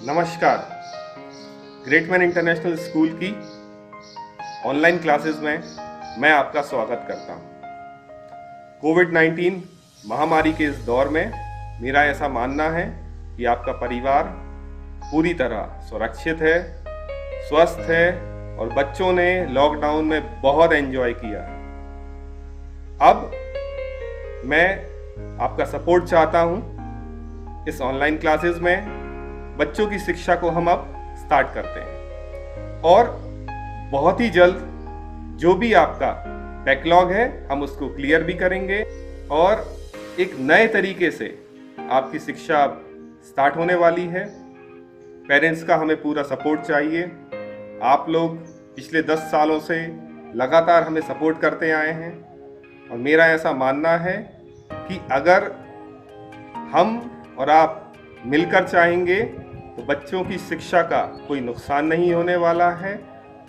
नमस्कार। Great man international school की online classes में मैं आपका स्वागत करता हूं। कोविड-19 महामारी के इस दौर में मेरा ऐसा मानना है कि आपका परिवार पूरी तरह सुरक्षित है, स्वस्थ है और बच्चों ने लॉकडाउन में बहुत एंजॉय किया है। अब मैं आपका सपोर्ट चाहता हूं। इस ऑनलाइन क्लासेस में बच्चों की शिक्षा को हम अब स्टार्ट करते हैं और बहुत ही जल्द जो भी आपका बैकलॉग है हम उसको क्लियर भी करेंगे और एक नए तरीके से आपकी शिक्षा अब स्टार्ट होने वाली है। पेरेंट्स का हमें पूरा सपोर्ट चाहिए। आप लोग पिछले 10 सालों से लगातार हमें सपोर्ट करते आए हैं और मेरा ऐसा मानना है कि अगर हम और आप मिलकर चाहेंगे तो बच्चों की शिक्षा का कोई नुकसान नहीं होने वाला है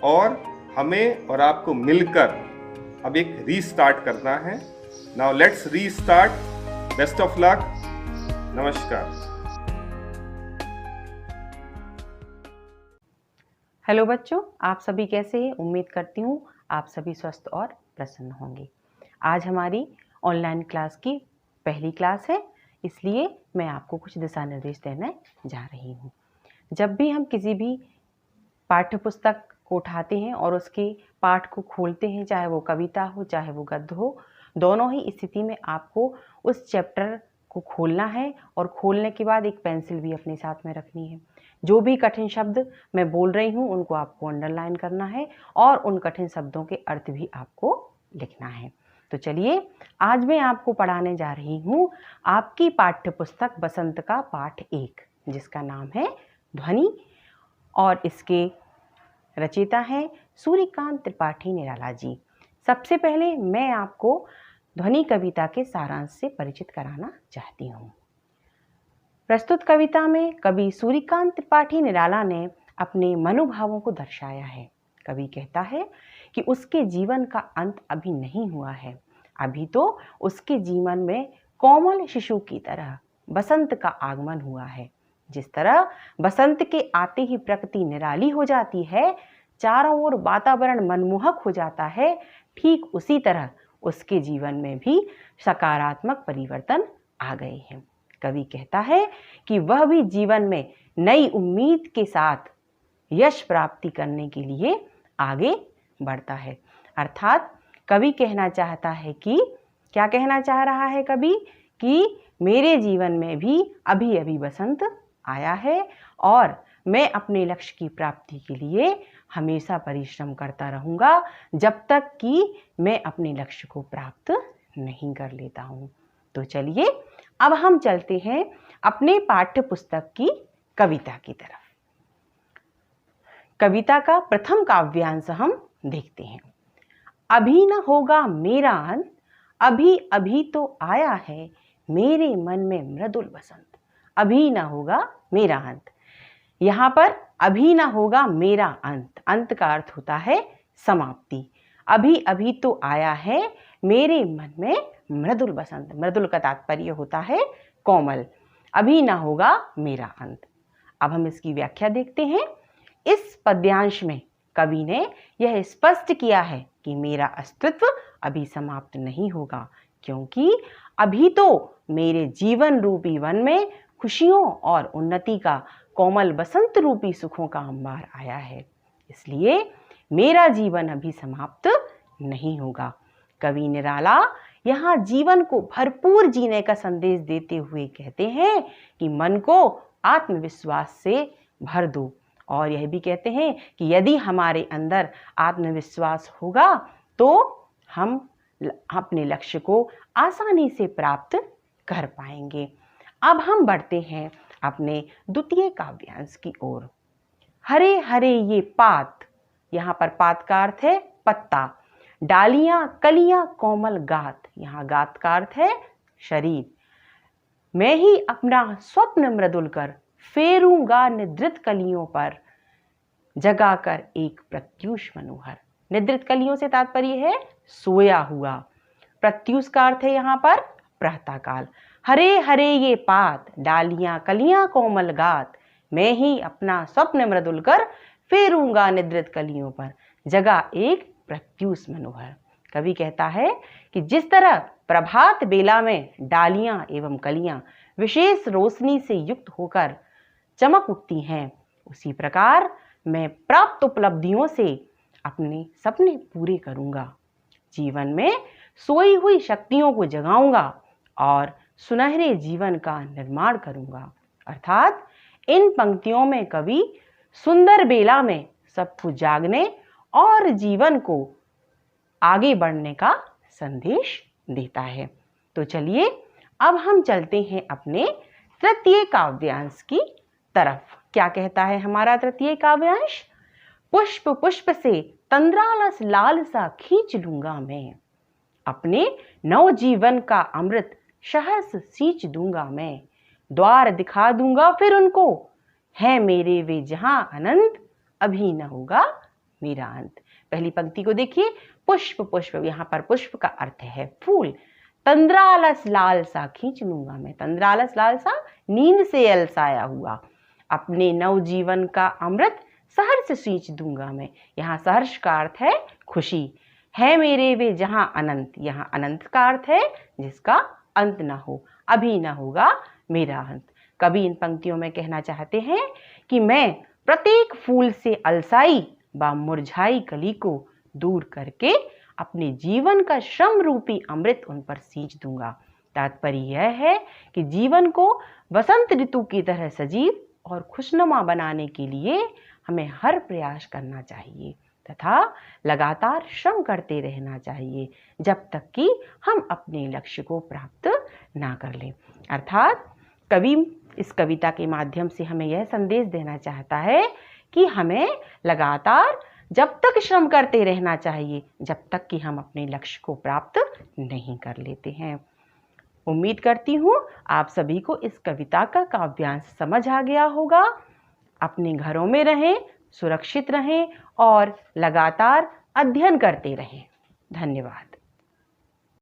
और हमें और आपको मिलकर अब एक रीस्टार्ट करना है। Now let's restart. Best of luck. नमस्कार। हेलो बच्चों, आप सभी कैसे हैं? उम्मीद करती हूँ आप सभी स्वस्थ और प्रसन्न होंगे। आज हमारी ऑनलाइन क्लास की पहली क्लास है, इसलिए मैं आपको कुछ दिशा निर्देश देने जा रही हूँ। जब भी हम किसी भी पाठ्य पुस्तक को उठाते हैं और उसके पाठ को खोलते हैं, चाहे वो कविता हो चाहे वो गद्य हो, दोनों ही स्थिति में आपको उस चैप्टर को खोलना है और खोलने के बाद एक पेंसिल भी अपने साथ में रखनी है। जो भी कठिन शब्द मैं बोल रही हूँ उनको आपको अंडरलाइन करना है और उन कठिन शब्दों के अर्थ भी आपको लिखना है। तो चलिए, आज मैं आपको पढ़ाने जा रही हूँ आपकी पाठ्य पुस्तक बसंत का पाठ 1, जिसका नाम है ध्वनि और इसके रचयिता हैं सूर्यकांत त्रिपाठी निराला जी। सबसे पहले मैं आपको ध्वनि कविता के सारांश से परिचित कराना चाहती हूँ। प्रस्तुत कविता में कवि सूर्यकांत त्रिपाठी निराला ने अपने मनोभावों को दर्शाया है। कवि कहता है कि उसके जीवन का अंत अभी नहीं हुआ है, अभी तो उसके जीवन में कोमल शिशु की तरह बसंत का आगमन हुआ है। जिस तरह बसंत के आते ही प्रकृति निराली हो जाती है, चारों ओर वातावरण मनमोहक हो जाता है, ठीक उसी तरह उसके जीवन में भी सकारात्मक परिवर्तन आ गए हैं। कवि कहता है कि वह भी जीवन में नई उम्मीद के साथ यश प्राप्ति करने के लिए आगे बढ़ता है। अर्थात कवि कहना चाहता है कि क्या कहना चाह रहा है कवि? कि मेरे जीवन में भी अभी अभी बसंत आया है और मैं अपने लक्ष्य की प्राप्ति के लिए हमेशा परिश्रम करता रहूँगा जब तक कि मैं अपने लक्ष्य को प्राप्त नहीं कर लेता हूँ। तो चलिए, अब हम चलते हैं अपने पाठ्य पुस्तक की कविता की तरफ। कविता का प्रथम काव्यांश हम देखते हैं। अभी न होगा मेरा अंत, अभी अभी तो आया है मेरे मन में मृदुल बसंत। अभी न होगा मेरा अंत। यहाँ पर अभी न होगा मेरा अंत, अंत का अर्थ होता है समाप्ति। अभी अभी तो आया है मेरे मन में मृदुल बसंत। मृदुल का तात्पर्य होता है कोमल। अभी न होगा मेरा अंत। अब हम इसकी व्याख्या देखते हैं। इस पद्यांश में कवि ने यह स्पष्ट किया है कि मेरा अस्तित्व अभी समाप्त नहीं होगा, क्योंकि अभी तो मेरे जीवन रूपी वन में खुशियों और उन्नति का कोमल बसंत रूपी सुखों का अंबार आया है, इसलिए मेरा जीवन अभी समाप्त नहीं होगा। कवि निराला यहाँ जीवन को भरपूर जीने का संदेश देते हुए कहते हैं कि मन को आत्मविश्वास से भर दो, और यह भी कहते हैं कि यदि हमारे अंदर आत्मविश्वास होगा तो हम अपने लक्ष्य को आसानी से प्राप्त कर पाएंगे। अब हम बढ़ते हैं अपने द्वितीय काव्यांश की ओर। हरे हरे ये पात, यहाँ पर पात का अर्थ है पत्ता। डालियां कलियां कोमल गात, यहाँ गात का अर्थ है शरीर। मैं ही अपना स्वप्न मृदुल कर फेरूंगा निद्रित कलियों पर, जगाकर एक प्रत्यूष मनोहर। निद्रित कलियों से तात्पर्य है सोया हुआ। प्रत्यूष का अर्थ है यहाँ पर प्रातःकाल। हरे हरे ये पात, डालियां कलियां कोमल गात, मैं ही अपना स्वप्न मृदुल कर फेरूंगा निद्रित कलियों पर, जगा एक प्रत्यूष मनोहर। कवि कहता है कि जिस तरह प्रभात बेला में डालियां एवं कलियां विशेष रोशनी से युक्त होकर चमक उठती हैं, उसी प्रकार मैं प्राप्त उपलब्धियों से अपने सपने पूरे करूंगा। जीवन में सोई हुई शक्तियों को जगाऊंगा और सुनहरे जीवन का निर्माण करूंगा। अर्थात इन पंक्तियों में कवि सुंदर बेला में सबको जागने और जीवन को आगे बढ़ने का संदेश देता है। तो चलिए अब हम चलते हैं अपने तृतीय काव्यांश की तरफ। क्या कहता है हमारा तृतीय काव्यांश? पुष्प पुष्प से तंद्रालस लालसा खींच लूंगा मैं, अपने नवजीवन का अमृत सहर्ष सींच दूंगा मैं, द्वार दिखा दूंगा फिर उनको, है मेरे वे जहां अनंत, अभी न होगा मेरा अंत। पहली पंक्ति को देखिए, पुष्प पुष्प, यहाँ पर पुष्प का अर्थ है फूल। तंद्रालस लालसा खींच लूंगा मैं, तंद्रालस लालसा नींद से अलसाया हुआ, अपने नवजीवन का अमृत सहर्ष सींच दूंगा मैं। यहाँ सहर्ष का अर्थ है खुशी। है मेरे वे जहां अनंत, यहाँ अनंत का अर्थ है जिसका अंत न हो, अभी न होगा मेरा अंत। कवि इन पंक्तियों में कहना चाहते हैं कि मैं प्रत्येक फूल से अलसाई व मुरझाई कली को दूर करके अपने जीवन का श्रम रूपी अमृत उन पर सींच दूंगा। तात्पर्य यह है कि जीवन को वसंत ऋतु की तरह सजीव और खुशनुमा बनाने के लिए हमें हर प्रयास करना चाहिए तथा लगातार श्रम करते रहना चाहिए जब तक कि हम अपने लक्ष्य को प्राप्त ना कर लें। अर्थात कवि इस कविता के माध्यम से हमें यह संदेश देना चाहता है कि हमें लगातार जब तक श्रम करते रहना चाहिए जब तक कि हम अपने लक्ष्य को प्राप्त नहीं कर लेते हैं। उम्मीद करती हूँ आप सभी को इस कविता का काव्यांश समझ आ गया होगा। अपने घरों में रहें, सुरक्षित रहें और लगातार अध्ययन करते रहें। धन्यवाद।